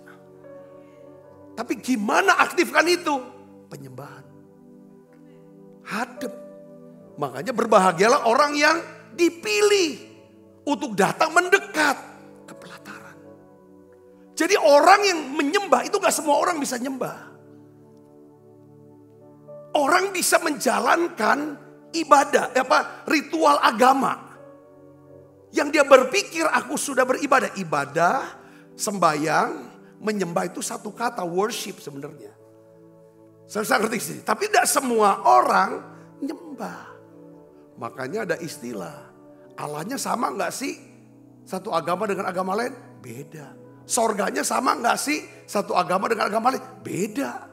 Tapi gimana aktifkan itu? Penyembahan. Hadap. Makanya berbahagialah orang yang dipilih untuk datang mendekat ke pelataran. Jadi orang yang menyembah itu gak semua orang bisa nyembah. Orang bisa menjalankan ibadah, ritual agama. Yang dia berpikir aku sudah beribadah. Ibadah, sembahyang, menyembah itu satu kata, worship sebenarnya. Saya ngerti sih. Tapi tidak semua orang nyembah. Makanya ada istilah, Allahnya sama gak sih? Satu agama dengan agama lain? Beda. Sorganya sama gak sih? Satu agama dengan agama lain? Beda.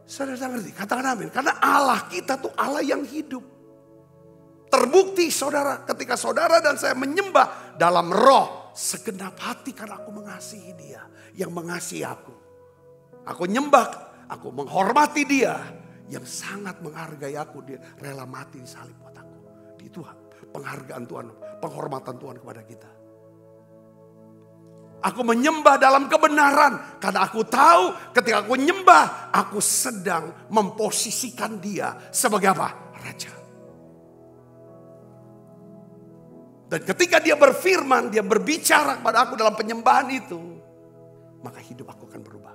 Saudara ngerti? Katakan amin. Karena Allah kita tuh Allah yang hidup. Terbukti saudara, ketika saudara dan saya menyembah dalam roh, segenap hati karena aku mengasihi dia yang mengasihi aku. Aku nyembah, aku menghormati dia yang sangat menghargai aku. Dia rela mati di salib buat aku. Di Tuhan, penghargaan Tuhan, penghormatan Tuhan kepada kita. Aku menyembah dalam kebenaran. Karena aku tahu ketika aku nyembah, aku sedang memposisikan dia sebagai apa? Raja. Dan ketika dia berfirman, dia berbicara kepada aku dalam penyembahan itu, maka hidup aku akan berubah.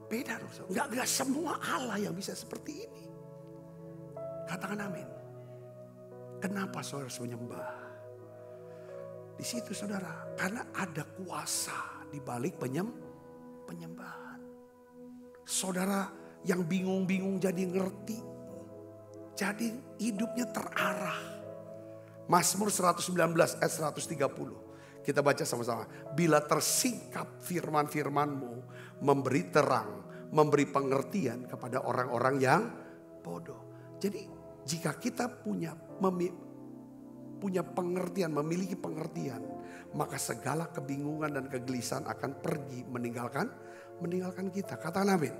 Beda dong. Enggak semua Allah yang bisa seperti ini. Katakan amin. Kenapa saudara harus menyembah? Di situ saudara, karena ada kuasa di balik penyembahan. Saudara yang bingung-bingung jadi ngerti. Jadi hidupnya terarah. Mazmur 119 ayat 130. Kita baca sama-sama. Bila tersingkap firman-firman-Mu, memberi terang, memberi pengertian kepada orang-orang yang bodoh. Jadi jika kita punya pengertian, memiliki pengertian, maka segala kebingungan dan kegelisahan akan pergi meninggalkan kita. Katakan amin.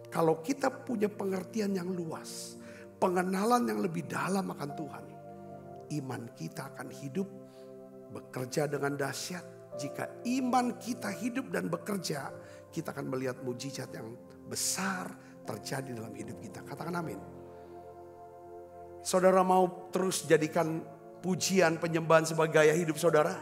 Kalau kita punya pengertian yang luas, pengenalan yang lebih dalam akan Tuhan, iman kita akan hidup, bekerja dengan dahsyat. Jika iman kita hidup dan bekerja, kita akan melihat mujizat yang besar terjadi dalam hidup kita. Katakan amin. Saudara mau terus jadikan pujian penyembahan sebagai gaya hidup saudara?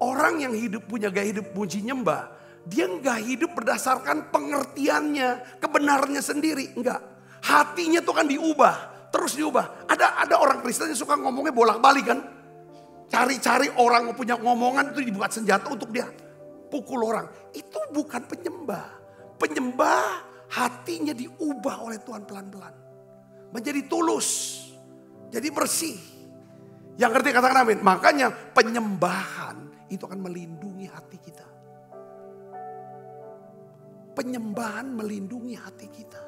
Orang yang hidup punya gaya hidup puji nyembah, dia enggak hidup berdasarkan pengertiannya, kebenarannya sendiri, enggak. Hatinya tuh kan diubah, terus diubah. Ada orang Kristen yang suka ngomongnya bolak-balik kan. Cari-cari orang punya ngomongan itu dibuat senjata untuk dia pukul orang. Itu bukan penyembah. Penyembah hatinya diubah oleh Tuhan pelan-pelan. menjadi tulus, jadi bersih. Yang ngerti katakan amin. Makanya penyembahan itu akan melindungi hati kita. Penyembahan melindungi hati kita.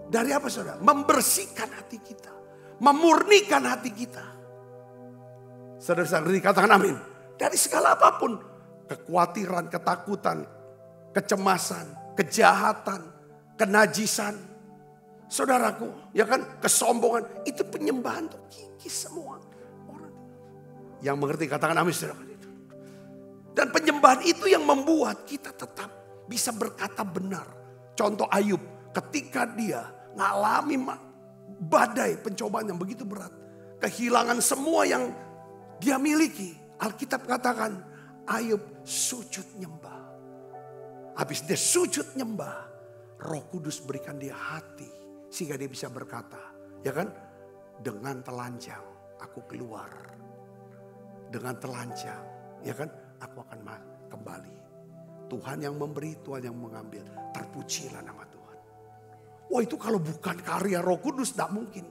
Dari apa saudara? Membersihkan hati kita. Memurnikan hati kita. Saudara-saudari katakan amin. Dari segala apapun. Kekhawatiran, ketakutan, kecemasan, kejahatan, kenajisan. Saudaraku, ya kan, kesombongan. Itu penyembahan untuk kikis semua. Orang yang mengerti katakan amin saudara. Dan penyembahan itu yang membuat kita tetap bisa berkata benar. Contoh Ayub, ketika dia ngalami badai pencobaan yang begitu berat. Kehilangan semua yang dia miliki. Alkitab katakan Ayub sujud nyembah. Habis dia sujud nyembah, Roh Kudus berikan dia hati. Sehingga dia bisa berkata, ya kan? Dengan telanjang aku keluar. Dengan telanjang, ya kan? Aku akan kembali. Tuhan yang memberi, Tuhan yang mengambil. Terpujilah nama Tuhan. Wah, itu kalau bukan karya Roh Kudus tidak mungkin.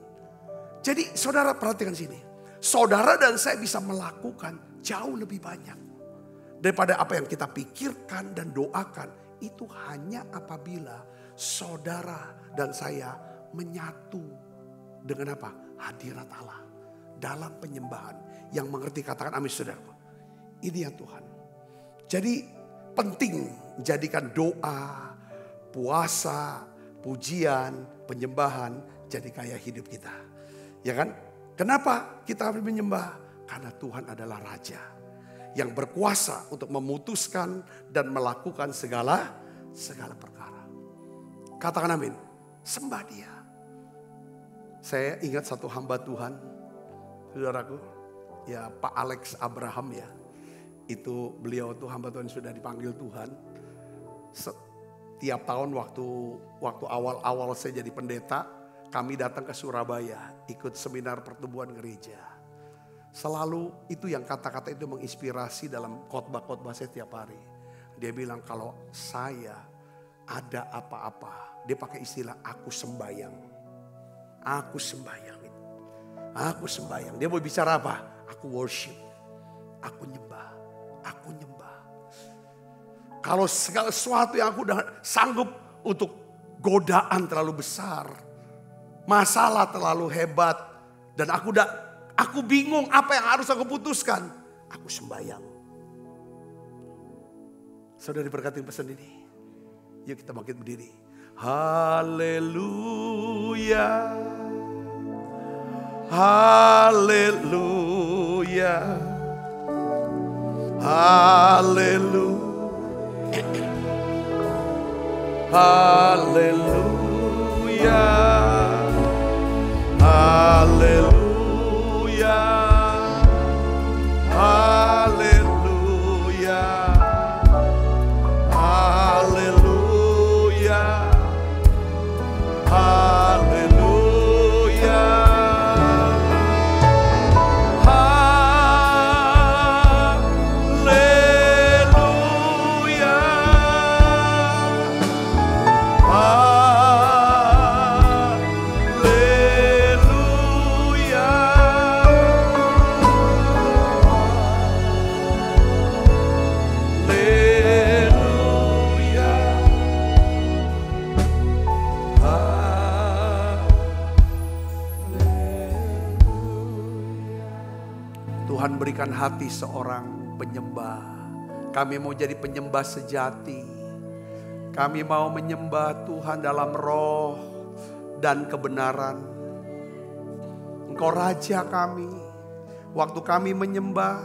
Jadi saudara perhatikan sini. Saudara dan saya bisa melakukan jauh lebih banyak daripada apa yang kita pikirkan dan doakan. Itu hanya apabila saudara dan saya menyatu dengan apa? Hadirat Allah dalam penyembahan. Yang mengerti katakan amin saudara. Ini ya Tuhan. Jadi penting jadikan doa, puasa, pujian, penyembahan jadi gaya hidup kita. Ya kan? Kenapa kita harus menyembah? Karena Tuhan adalah Raja yang berkuasa untuk memutuskan dan melakukan segala perkara. Katakan amin. Sembah Dia. Saya ingat satu hamba Tuhan, saudaraku, ya Pak Alex Abraham ya. Itu beliau tuh hamba Tuhan sudah dipanggil Tuhan. Setiap tahun waktu awal-awal saya jadi pendeta, kami datang ke Surabaya, ikut seminar pertumbuhan gereja. Selalu itu yang kata-kata itu menginspirasi dalam khotbah-khotbah saya tiap hari. Dia bilang kalau saya ada apa-apa, dia pakai istilah aku sembayang. Aku sembayang. Aku sembayang. Dia mau bicara apa? Aku worship. Aku nyembah. Aku nyembah. Kalau segala sesuatu yang aku udah sanggup untuk godaan terlalu besar. Masalah terlalu hebat. Dan aku bingung apa yang harus aku putuskan. Aku sembayang. Saudara diberkati pesan ini. Yuk kita bangkit berdiri. Haleluya. Haleluya. Haleluya. Haleluya. Haleluya. Haleluya. Haleluya. Haleluya. Tuhan berikan hati seorang penyembah. Kami mau jadi penyembah sejati. Kami mau menyembah Tuhan dalam roh dan kebenaran. Engkau Raja kami. Waktu kami menyembah,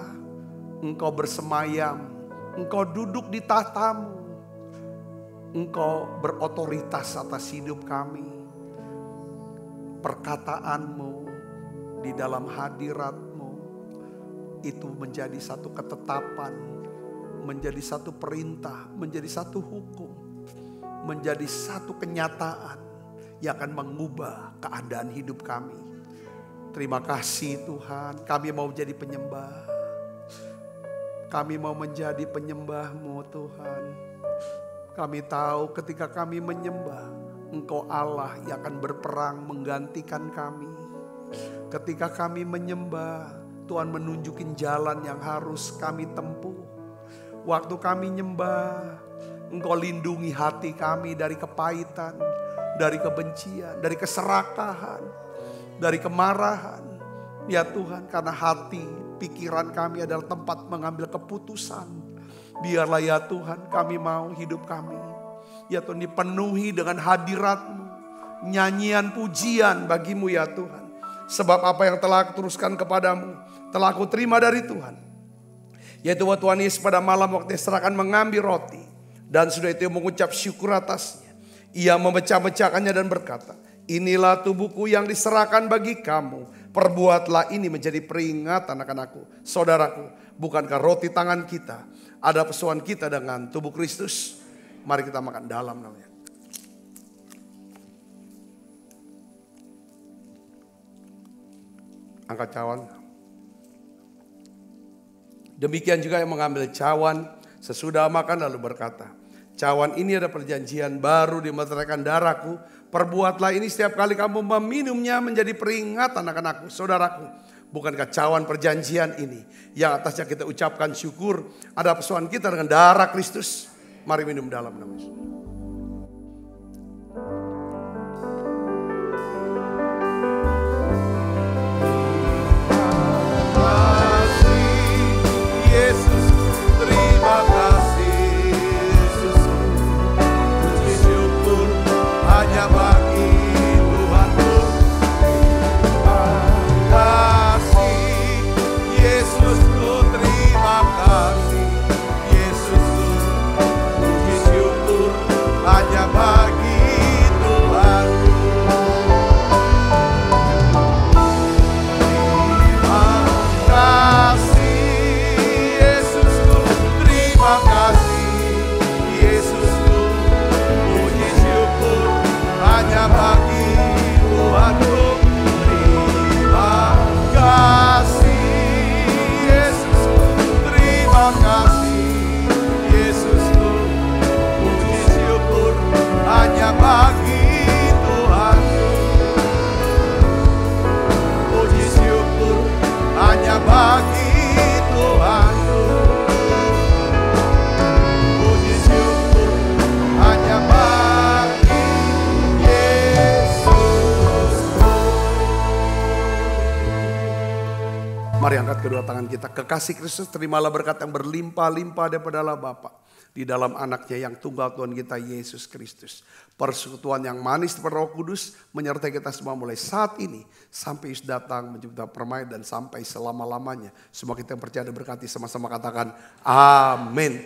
Engkau bersemayam. Engkau duduk di tahtamu. Engkau berotoritas atas hidup kami. Perkataanmu di dalam hadirat itu menjadi satu ketetapan, menjadi satu perintah, menjadi satu hukum, menjadi satu kenyataan yang akan mengubah keadaan hidup kami. Terima kasih Tuhan, kami mau jadi penyembah. Kami mau menjadi penyembah-Mu Tuhan. Kami tahu ketika kami menyembah, Engkau Allah yang akan berperang menggantikan kami. Ketika kami menyembah, Tuhan menunjukin jalan yang harus kami tempuh. Waktu kami nyembah, Engkau lindungi hati kami dari kepahitan, dari kebencian, dari keserakahan, dari kemarahan. Ya Tuhan, karena hati, pikiran kami adalah tempat mengambil keputusan. Biarlah ya Tuhan, kami mau hidup kami, ya Tuhan, dipenuhi dengan hadirat-Mu, nyanyian pujian bagimu ya Tuhan. Sebab apa yang telah aku teruskan kepadamu, telah aku terima dari Tuhan. Yaitu bahwa Tuhan Yesus pada malam waktu serahkan mengambil roti, dan sudah itu mengucap syukur atasnya. Ia memecah-mecahkannya dan berkata, inilah tubuhku yang diserahkan bagi kamu. Perbuatlah ini menjadi peringatan akan aku. Saudaraku, bukankah roti tangan kita ada persoalan kita dengan tubuh Kristus? Mari kita makan dalam namanya. Angkat cawan. Demikian juga yang mengambil cawan sesudah makan lalu berkata, cawan ini ada perjanjian baru dimeteraikan darahku. Perbuatlah ini setiap kali kamu meminumnya menjadi peringatan akan aku. Saudaraku, bukankah cawan perjanjian ini yang atasnya kita ucapkan syukur ada persoalan kita dengan darah Kristus? Mari minum dalam nama Yesus. Kedua tangan kita, kekasih Kristus, terimalah berkat yang berlimpah-limpah daripada Allah Bapa di dalam anaknya yang tunggal Tuhan kita Yesus Kristus. Persekutuan yang manis daripada Roh Kudus menyertai kita semua mulai saat ini sampai Yesus datang menjemput permai dan sampai selama-lamanya. Semua kita yang percaya dan berkati sama-sama katakan amin.